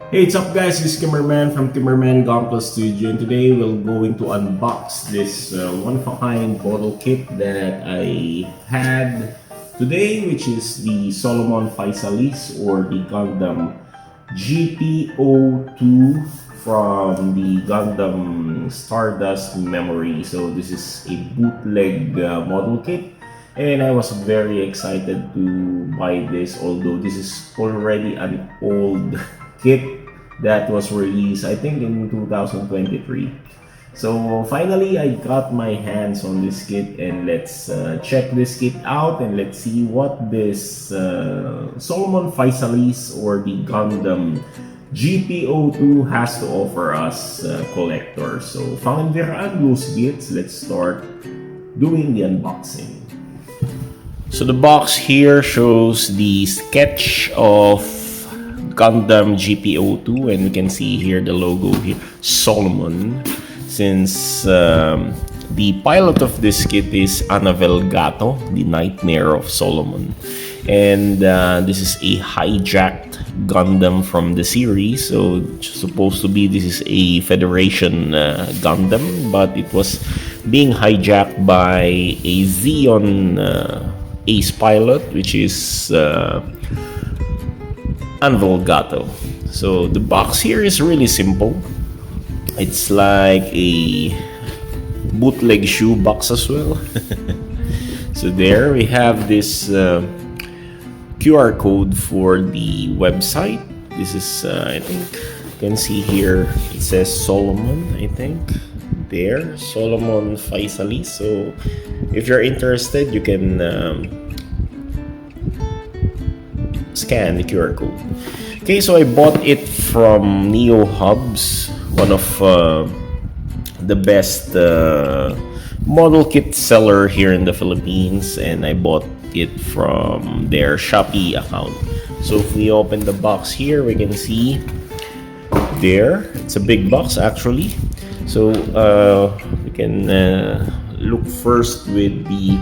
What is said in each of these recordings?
Hey, what's up guys? This is Kimmerman from Kimmerman Gunpla Studio, and today we're going to unbox this one-of-a-kind bottle kit that I had today, which is the Solomon Physalis or the Gundam GP02 from the Gundam Stardust Memory. So this is a bootleg model kit, and I was very excited to buy this, although this is already an old kit that was released I think in 2023. So finally I got my hands on this kit, and let's check this kit out and let's see what this Solomon Physalis or the Gundam GP02 has to offer us collectors. So fangen wir an, los geht's. Let's start doing the unboxing. So the box here shows the sketch of Gundam GP02, and you can see here the logo here, Solomon, since the pilot of this kit is Anavel Gato, the Nightmare of Solomon. And this is a hijacked Gundam from the series, so it's supposed to be this is a Federation Gundam, but it was being hijacked by a Zeon ace pilot, which is Gato. So the box here is really simple. It's like a bootleg shoe box as well. So there we have this QR code for the website. This is I think you can see here it says Solomon, I think there, Solomon Physalis. So if you're interested, you can scan the QR code. Okay, so I bought it from Neo Hubs, one of the best model kit seller here in the Philippines, and I bought it from their Shopee account. So if we open the box here, we can see there, it's a big box actually. So we can look first with the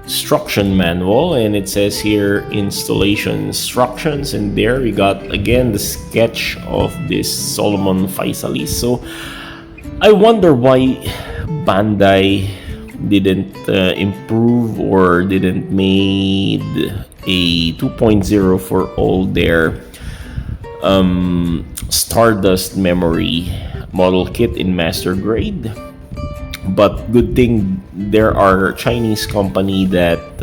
instruction manual, and it says here installation instructions, and there we got again the sketch of this Solomon Physalis. So I wonder why Bandai didn't improve or didn't made a 2.0 for all their Stardust Memory model kit in master grade. But good thing there are Chinese company that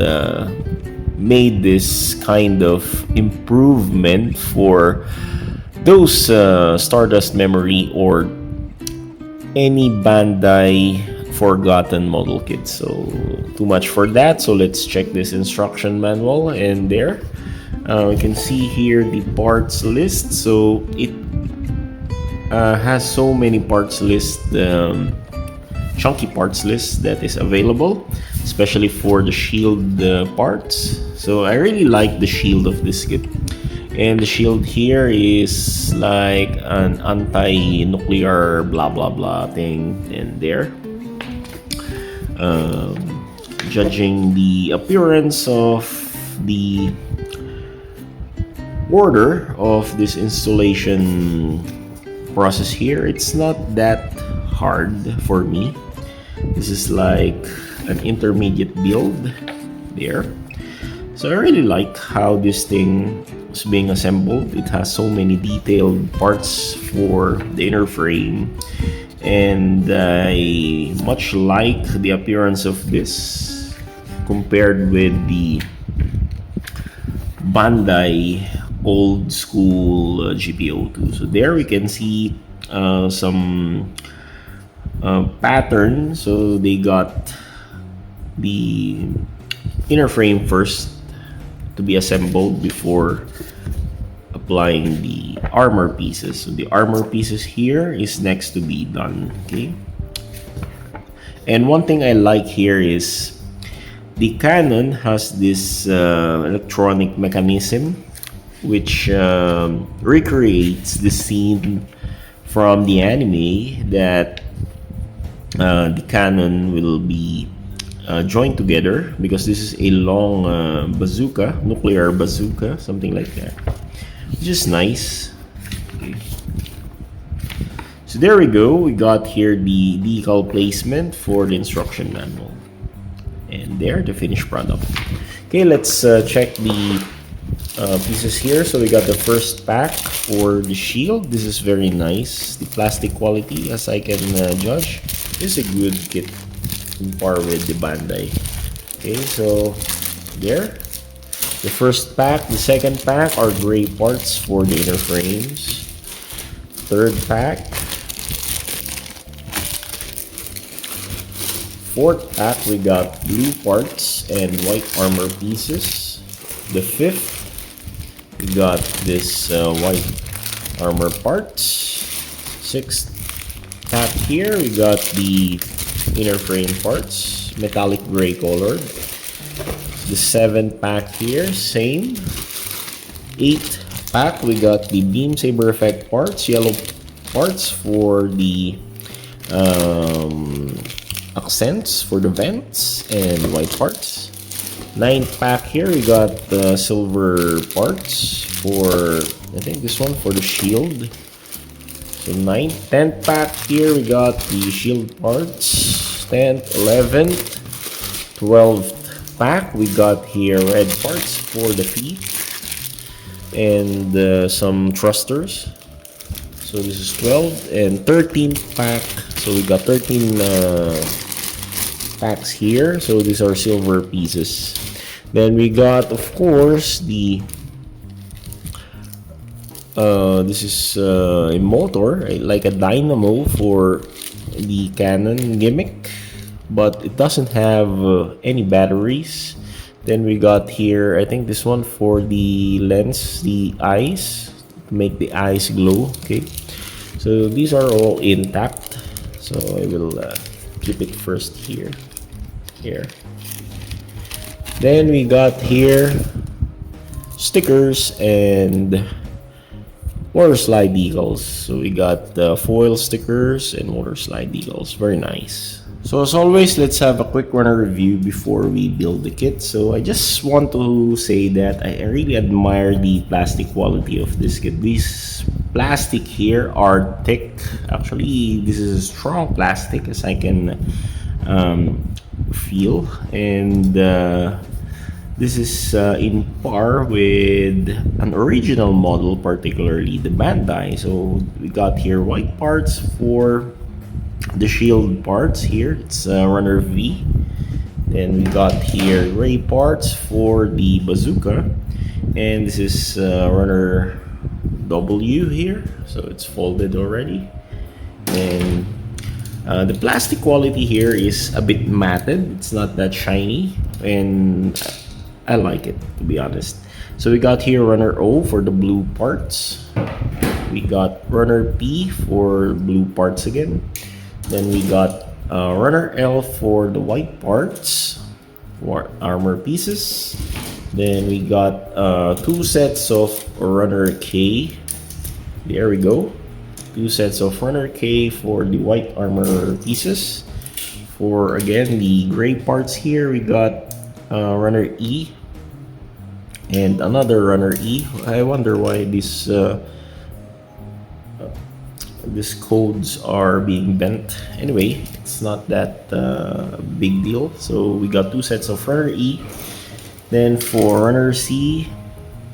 made this kind of improvement for those Stardust Memory or any Bandai forgotten model kits. So too much for that. So let's check this instruction manual, and there we can see here the parts list. So it has so many parts list, chunky parts list that is available, especially for the shield parts. So I really like the shield of this kit, and the shield here is like an anti-nuclear blah blah blah thing, and there judging the appearance of the order of this installation process here, it's not that hard for me. This is like an intermediate build there. So I really like how this thing is being assembled. It has so many detailed parts for the inner frame, and I much like the appearance of this compared with the Bandai old school GP02. So there we can see some pattern. So they got the inner frame first to be assembled before applying the armor pieces. So the armor pieces here is next to be done. Okay, and one thing I like here is the cannon has this electronic mechanism which recreates the scene from the anime that the cannon will be joined together, because this is a long bazooka, nuclear bazooka, something like that, which is nice. Okay. So there we go. We got here the decal placement for the instruction manual. And there, the finished product. Okay, let's check the pieces here. So we got the first pack for the shield. This is very nice. The plastic quality, as I can judge, is a good kit in par with the Bandai. Okay, so there. The first pack, the second pack are gray parts for the inner frames. Third pack. Fourth pack, we got blue parts and white armor pieces. The fifth, we got this white armor parts. Sixth pack here, we got the inner frame parts, metallic gray colored. The seventh pack here, same. Eighth pack, we got the beam saber effect parts, yellow parts for the accents for the vents, and white parts. Ninth pack here, we got the silver parts for, I think this one for the shield. So 9th, 10th pack here, we got the shield parts. 10th, 11th, 12th pack, we got here red parts for the feet and some thrusters. So this is 12th and 13th pack. So we got 13 packs here. So these are silver pieces. Then we got, of course, the this is a motor, like a dynamo for the cannon gimmick, but it doesn't have any batteries. Then we got here, I think this one for the lens, the eyes, to make the eyes glow. Okay, so these are all intact. So I will keep it first here. Then we got here stickers and water slide decals. So we got foil stickers and water slide decals. Very nice. So as always, let's have a quick runner review before we build the kit. So I just want to say that I really admire the plastic quality of this kit. These plastic here are thick. Actually, this is a strong plastic, as I can feel, and this is in par with an original model, particularly the Bandai. So we got here white parts for the shield parts here. It's runner V. Then we got here gray parts for the bazooka, and this is runner W here. So it's folded already, and the plastic quality here is a bit matted. It's not that shiny, and I like it, to be honest. So we got here runner O for the blue parts. We got runner P for blue parts again. Then we got runner L for the white parts, for armor pieces. Then we got 2 sets of runner K. There we go. 2 sets of runner K for the white armor pieces. For again the gray parts here, we got runner E and another runner E. I wonder why these codes are being bent. Anyway, it's not that big deal. So we got 2 sets of runner E. Then for runner C,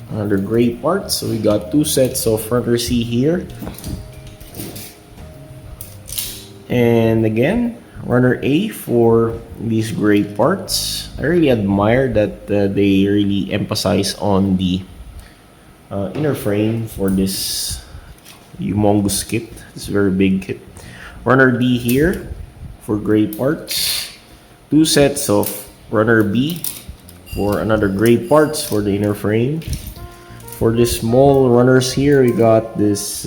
another gray parts. So we got 2 sets of runner C here. And again, runner A for these gray parts. I really admire that they really emphasize on the inner frame for this humongous kit. This very big kit. Runner D here for gray parts. 2 sets of runner B for another gray parts for the inner frame. For the small runners here, we got this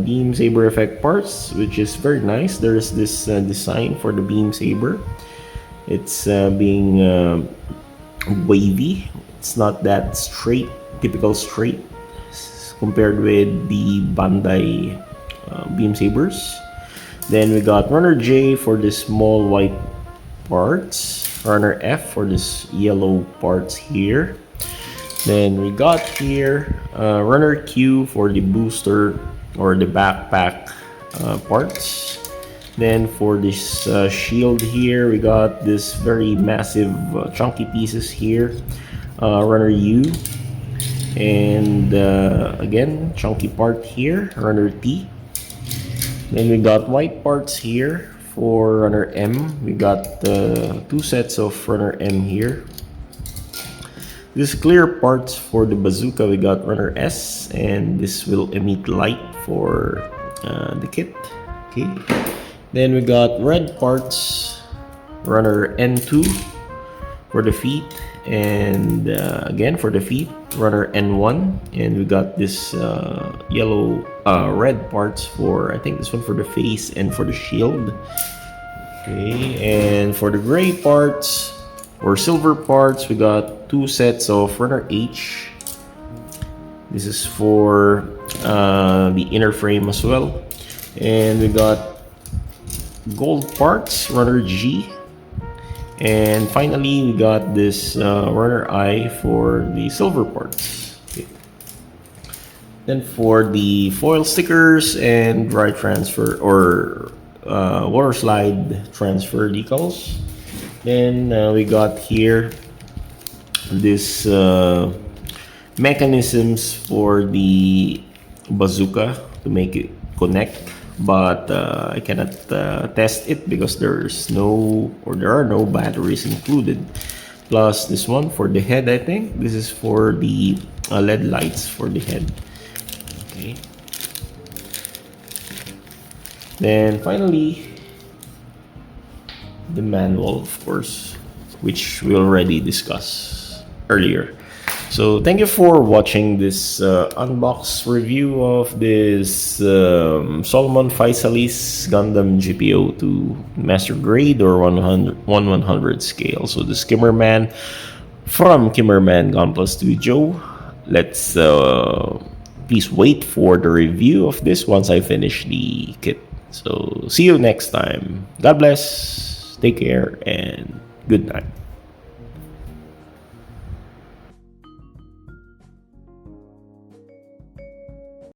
beam saber effect parts, which is very nice. There's this design for the beam saber. It's being wavy. It's not that straight, typical straight, compared with the Bandai beam sabers. Then we got runner J for the small white parts. Runner F for this yellow parts here. Then we got here runner Q for the booster or the backpack parts. Then for this shield here, we got this very massive chunky pieces here. Runner U, and again chunky part here, runner T. Then we got white parts here for runner M. We got two sets of runner M here. This clear parts for the bazooka, we got runner S, and this will emit light for the kit. Okay. Then we got red parts, runner N2 for the feet, and again for the feet, runner N1, and we got this yellow red parts for, I think this one for the face and for the shield. Okay, and for the gray parts or silver parts, we got two sets of runner H. This is for the inner frame as well, and we got gold parts, runner G. And finally, we got this runner I for the silver parts. Okay. Then for the foil stickers and dry transfer or water slide transfer decals. Then we got here this mechanisms for the bazooka to make it connect, but I cannot test it because there are no batteries included. Plus this one for the head, I think this is for the LED lights for the head. Okay. Then finally, the manual, of course, which we already discussed earlier. So thank you for watching this unbox review of this Solomon Physalis Gundam GP02 Master Grade or 1/100 scale. So the Skimmerman from Kimmerman Gunpla Studio. Let's please wait for the review of this once I finish the kit. So see you next time. God bless, take care, and good night.